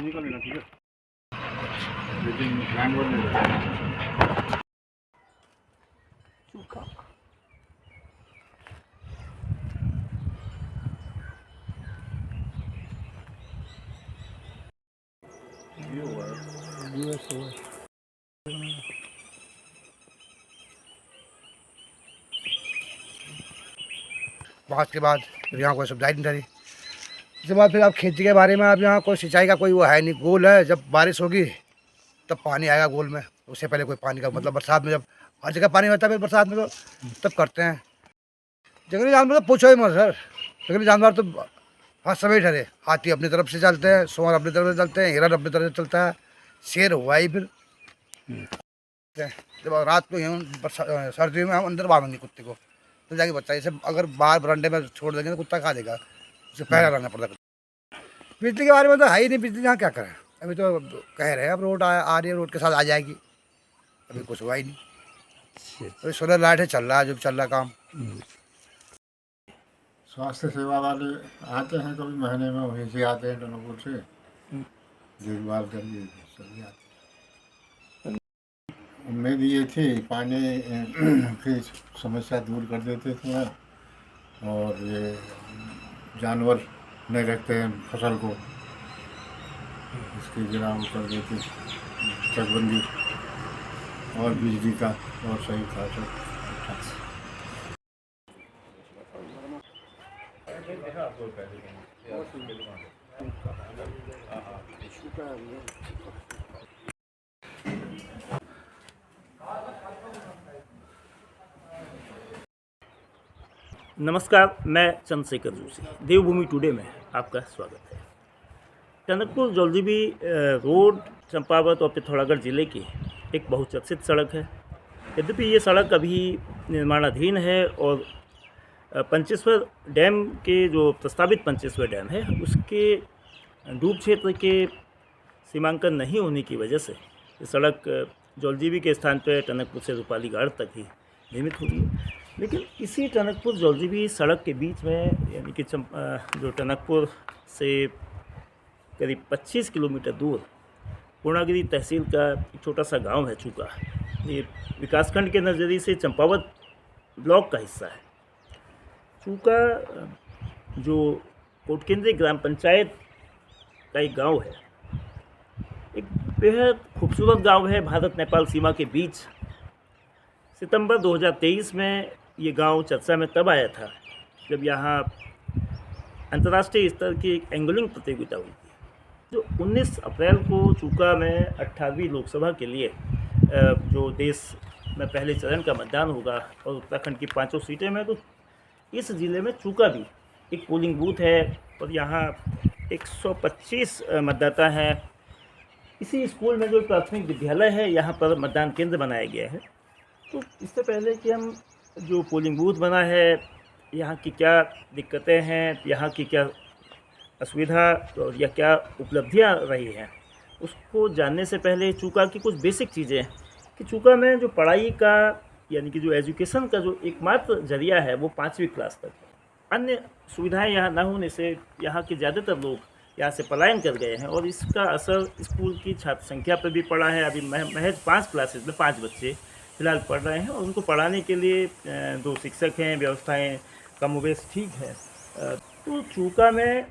निकल लेना ठीक है। लेकिन हैंग ओवर नहीं होता। सूखा ये हुआ है। दिवस हुआ बात के बाद फिर यहाँ कोई सुविधा नहीं रही। उसके बाद फिर अब खेती के बारे में अब यहाँ कोई सिंचाई का कोई वो है नहीं। गोल है, जब बारिश होगी तब पानी आएगा गोल में। उससे पहले कोई पानी का मतलब बरसात में जब हर जगह पानी होता है फिर बरसात में तो तब करते हैं। जंगली जानवर तो पूछो ही मत सर। जंगली जानवर तो हर समय डरे। हाथी अपनी तरफ से चलते हैं, सुअर अपनी तरफ से चलते हैं, हिरन अपनी तरफ से चलता है, शेर हुआ ही फिर। जब रात को सर्दियों में हम अंदर बांधेंगे कुत्ते को तो जाके बच्चा जैसे अगर बाहर बरांडे में छोड़ देंगे तो कुत्ता खा देगा। उसे पहरा रहना पड़ता है। बिजली के बारे में तो है ही नहीं। बिजली यहाँ क्या करें, अभी तो कह रहे हैं अब रोड आ रही है, रोड के साथ आ जाएगी। अभी कुछ हुआ ही नहीं। अभी सोलर लाइट है, चल रहा है जो चल रहा काम। स्वास्थ्य सेवा वाले आते हैं कभी महीने में, वहीं से आते हैं टनकपुर से देखभाल करिए चलिए आते हैं। उम्मीद ये थी पानी की समस्या दूर कर देते थोड़ा, और ये जानवर नहीं रखते हैं फसल को, इसकी गिराव कर देते चकबंदी और बिजली का और सही खासा। नमस्कार, मैं चंद्रशेखर जोशी, देवभूमि टुडे में आपका स्वागत है। टनकपुर जौलजीबी रोड चंपावत और पिथौरागढ़ ज़िले की एक बहुचर्चित सड़क है। यद्यपि ये सड़क अभी निर्माणाधीन है और पंचेश्वर डैम के जो प्रस्तावित पंचेश्वर डैम है उसके डूब क्षेत्र के सीमांकन नहीं होने की वजह से ये सड़क जौलजीबी के स्थान पर टनकपुर से रूपाली गाड़ तक ही निर्मित हुई है। लेकिन इसी टनकपुर जौलजीबी सड़क के बीच में यानी कि जो टनकपुर से करीब 25 किलोमीटर दूर पूर्णागिरी तहसील का एक छोटा सा गांव है चूका। ये विकासखंड के नज़रिए से चंपावत ब्लॉक का हिस्सा है। चूका जो कोटकेंद्री ग्राम पंचायत का एक गांव है, एक बेहद खूबसूरत गांव है भारत नेपाल सीमा के बीच। सितंबर 2023 में ये गांव चर्चा में तब आया था जब यहाँ अंतर्राष्ट्रीय स्तर की एक एंगलिंग प्रतियोगिता हुई थी, जो 19 अप्रैल को चूका में 18वीं लोकसभा के लिए जो देश में पहले चरण का मतदान होगा और उत्तराखंड की 5 सीटें में, तो इस ज़िले में चूका भी एक पोलिंग बूथ है और यहाँ 125 मतदाता हैं। इसी स्कूल में जो प्राथमिक विद्यालय है यहाँ पर मतदान केंद्र बनाया गया है। तो इससे पहले कि हम जो पोलिंग बूथ बना है, यहाँ की क्या दिक्कतें हैं, यहाँ की क्या असुविधा और या क्या उपलब्धियाँ रही हैं, उसको जानने से पहले चूका की कुछ बेसिक चीज़ें कि चूका में जो पढ़ाई का यानी कि जो एजुकेशन का जो एकमात्र जरिया है वो 5वीं क्लास तक है। अन्य सुविधाएं यहाँ ना होने से यहाँ के ज़्यादातर लोग यहाँ से पलायन कर गए हैं और इसका असर स्कूल की छात्र संख्या पर भी पड़ा है। अभी महज 5 क्लासेस में 5 बच्चे फिलहाल पढ़ रहे हैं और उनको पढ़ाने के लिए 2 शिक्षक हैं। व्यवस्थाएं कमोबेश ठीक है। तो चूका में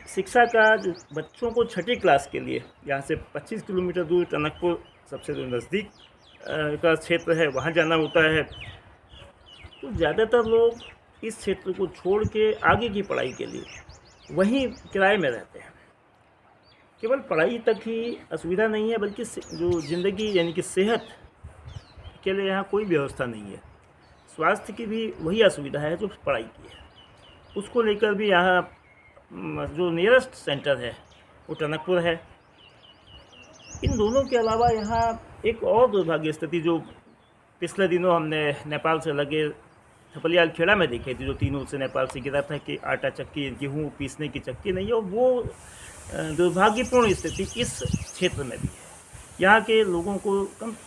शिक्षा का जो बच्चों को 6ठी क्लास के लिए यहाँ से 25 किलोमीटर दूर टनकपुर सबसे जो नज़दीक का क्षेत्र है वहाँ जाना होता है। तो ज़्यादातर लोग इस क्षेत्र को छोड़ के आगे की पढ़ाई के लिए वहीं किराए में रहते हैं। केवल पढ़ाई तक ही असुविधा नहीं है बल्कि जो ज़िंदगी यानी कि सेहत के लिए यहाँ कोई व्यवस्था नहीं है। स्वास्थ्य की भी वही असुविधा है जो पढ़ाई की है। उसको लेकर भी यहाँ जो नियरेस्ट सेंटर है वो टनकपुर है। इन दोनों के अलावा यहाँ एक और दुर्भाग्य स्थिति जो पिछले दिनों हमने नेपाल से लगे थपलियाल खेड़ा में देखी थी, जो तीनों से नेपाल से गिरा था कि आटा चक्की, गेहूँ पीसने की चक्की नहीं है, और वो दुर्भाग्यपूर्ण स्थिति इस क्षेत्र में भी है। यहाँ के लोगों को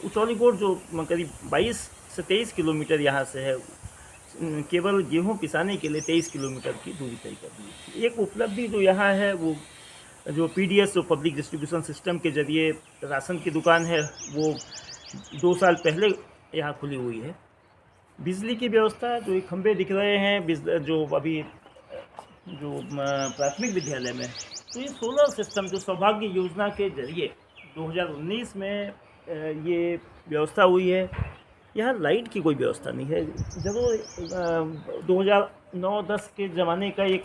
उचौलीकोट जो करीब 22 से 23 किलोमीटर यहाँ से है, केवल गेहूँ पिसाने के लिए 23 किलोमीटर की दूरी तय कर दी। एक उपलब्धि जो यहाँ है वो जो PDS जो पब्लिक डिस्ट्रीब्यूशन सिस्टम के ज़रिए राशन की दुकान है वो 2 साल पहले यहाँ खुली हुई है। बिजली की व्यवस्था, जो ये खंभे दिख रहे हैं जो अभी जो प्राथमिक विद्यालय में, तो ये सोलर सिस्टम जो सौभाग्य योजना के जरिए 2019 में ये व्यवस्था हुई है। यहाँ लाइट की कोई व्यवस्था नहीं है। जरूर 2009-10 के ज़माने का एक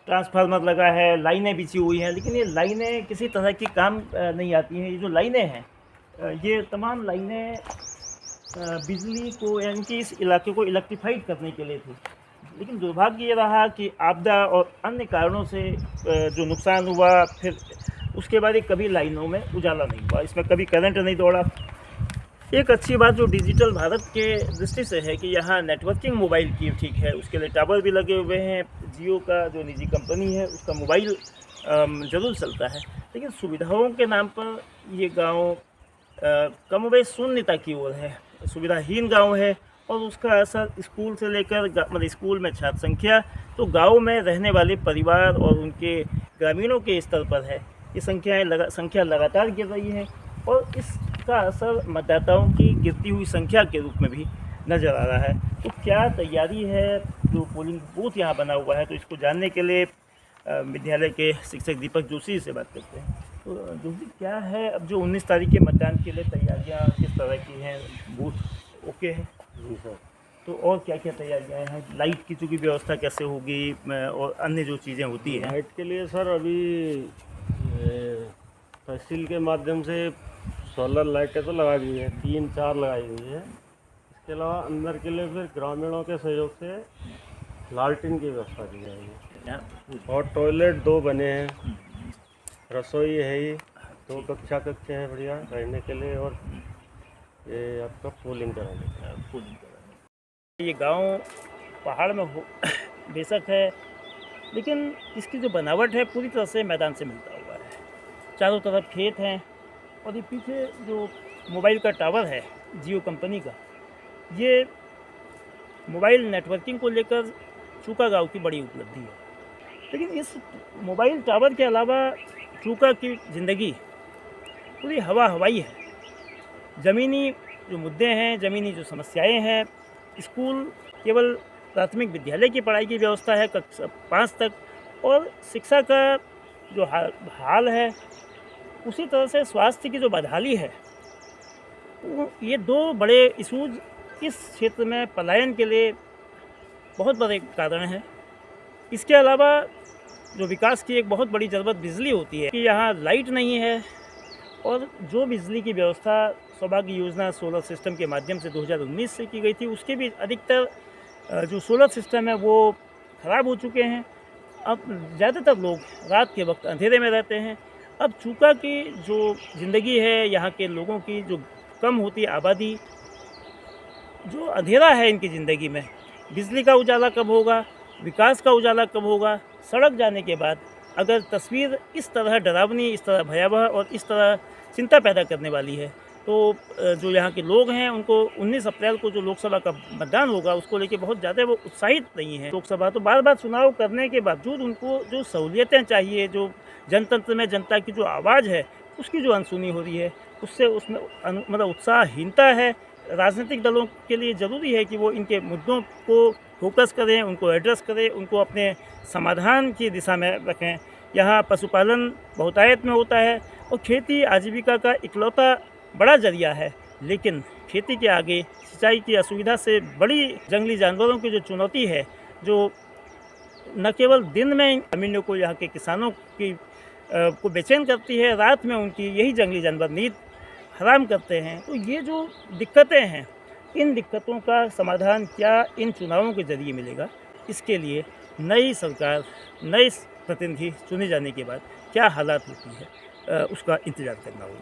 ट्रांसफार्मर लगा है, लाइनें बिछी हुई हैं, लेकिन ये लाइनें किसी तरह की काम नहीं आती हैं। ये जो लाइनें हैं, ये तमाम लाइनें बिजली को यानी कि इस इलाके को इलेक्ट्रीफाइड करने के लिए थी। लेकिन दुर्भाग्य ये रहा कि आपदा और अन्य कारणों से जो नुकसान हुआ, फिर उसके बाद कभी लाइनों में उजाला नहीं हुआ, इसमें कभी करंट नहीं दौड़ा। एक अच्छी बात जो डिजिटल भारत के दृष्टि से है कि यहाँ नेटवर्किंग मोबाइल की ठीक है, उसके लिए टावर भी लगे हुए हैं। जियो का जो निजी कंपनी है उसका मोबाइल ज़रूर चलता है, लेकिन सुविधाओं के नाम पर ये गांव कमोबेश शून्यता की ओर है, सुविधाहीन गांव है। और उसका असर स्कूल से लेकर मतलब स्कूल में छात्र संख्या, तो गांव में रहने वाले परिवार और उनके ग्रामीणों के स्तर पर है। ये संख्या लगातार गिर रही है और इसका असर मतदाताओं की गिरती हुई संख्या के रूप में भी नज़र आ रहा है। तो क्या तैयारी है जो पोलिंग बूथ यहाँ बना हुआ है, तो इसको जानने के लिए विद्यालय के शिक्षक दीपक जोशी से बात करते हैं। तो जोशी, क्या है अब जो 19 तारीख के मतदान के लिए तैयारियाँ किस तरह की हैं? बूथ ओके है? जी सर। तो और क्या क्या तैयारियाँ हैं? लाइट की चूँकि व्यवस्था कैसे होगी और अन्य जो चीज़ें होती हैं? लाइट के लिए सर अभी तहसील के माध्यम से सोलर लाइटें तो लगा दी हैं, 3-4 लगाई हुई है। इसके अलावा अंदर के लिए फिर ग्रामीणों के सहयोग से लालटेन की व्यवस्था की जाएगी। और टॉयलेट 2 बने हैं, रसोई है ही, 2 कक्षे हैं बढ़िया रहने के लिए, और ये आपका पोलिंग कराने के लिए। ये गांव पहाड़ में हो बेशक है, लेकिन इसकी जो बनावट है पूरी तरह से मैदान से मिलता हुआ है। चारों तरफ खेत हैं और ये पीछे जो मोबाइल का टावर है जियो कंपनी का, ये मोबाइल नेटवर्किंग को लेकर चूका गांव की बड़ी उपलब्धि है। लेकिन इस मोबाइल टावर के अलावा चूका की ज़िंदगी पूरी हवाई है। ज़मीनी जो मुद्दे हैं, ज़मीनी जो समस्याएं हैं, स्कूल केवल प्राथमिक विद्यालय की पढ़ाई की व्यवस्था है कक्षा 5 तक, और शिक्षा का जो हाल है, उसी तरह से स्वास्थ्य की जो बदहाली है, ये 2 बड़े इशूज़ इस क्षेत्र में पलायन के लिए बहुत बड़े कारण हैं। इसके अलावा जो विकास की एक बहुत बड़ी ज़रूरत बिजली होती है कि यहाँ लाइट नहीं है, और जो बिजली की व्यवस्था सौभाग्य योजना सोलर सिस्टम के माध्यम से 2019 से की गई थी, उसके भी अधिकतर जो सोलर सिस्टम है वो ख़राब हो चुके हैं। अब ज़्यादातर लोग रात के वक्त अंधेरे में रहते हैं। अब चूका की जो ज़िंदगी है, यहाँ के लोगों की जो कम होती आबादी, जो अंधेरा है इनकी ज़िंदगी में, बिजली का उजाला कब होगा, विकास का उजाला कब होगा? सड़क जाने के बाद अगर तस्वीर इस तरह डरावनी, इस तरह भयावह और इस तरह चिंता पैदा करने वाली है, तो जो यहाँ के लोग हैं उनको 19 अप्रैल को जो लोकसभा का मतदान होगा उसको लेके बहुत ज़्यादा वो उत्साहित नहीं है। लोकसभा तो बार बार चुनाव करने के बावजूद उनको जो सहूलियतें चाहिए, जो जनतंत्र में जनता की जो आवाज़ है उसकी जो अनसुनी हो रही है, उससे उसमें मतलब उत्साहहीनता है। राजनीतिक दलों के लिए ज़रूरी है कि वो इनके मुद्दों को फोकस करें, उनको एड्रेस करें, उनको अपने समाधान की दिशा में रखें। यहाँ पशुपालन बहुतायत में होता है और खेती आजीविका का इकलौता बड़ा जरिया है, लेकिन खेती के आगे सिंचाई की असुविधा से बड़ी जंगली जानवरों की जो चुनौती है, जो न केवल दिन में ज़मीनों को, यहाँ के किसानों की को बेचैन करती है, रात में उनकी यही जंगली जानवर नींद हराम करते हैं। तो ये जो दिक्कतें हैं, इन दिक्कतों का समाधान क्या इन चुनावों के ज़रिए मिलेगा? इसके लिए नई सरकार, नए प्रतिनिधि चुने जाने के बाद क्या हालात होती है, उसका इंतज़ार करना होगा।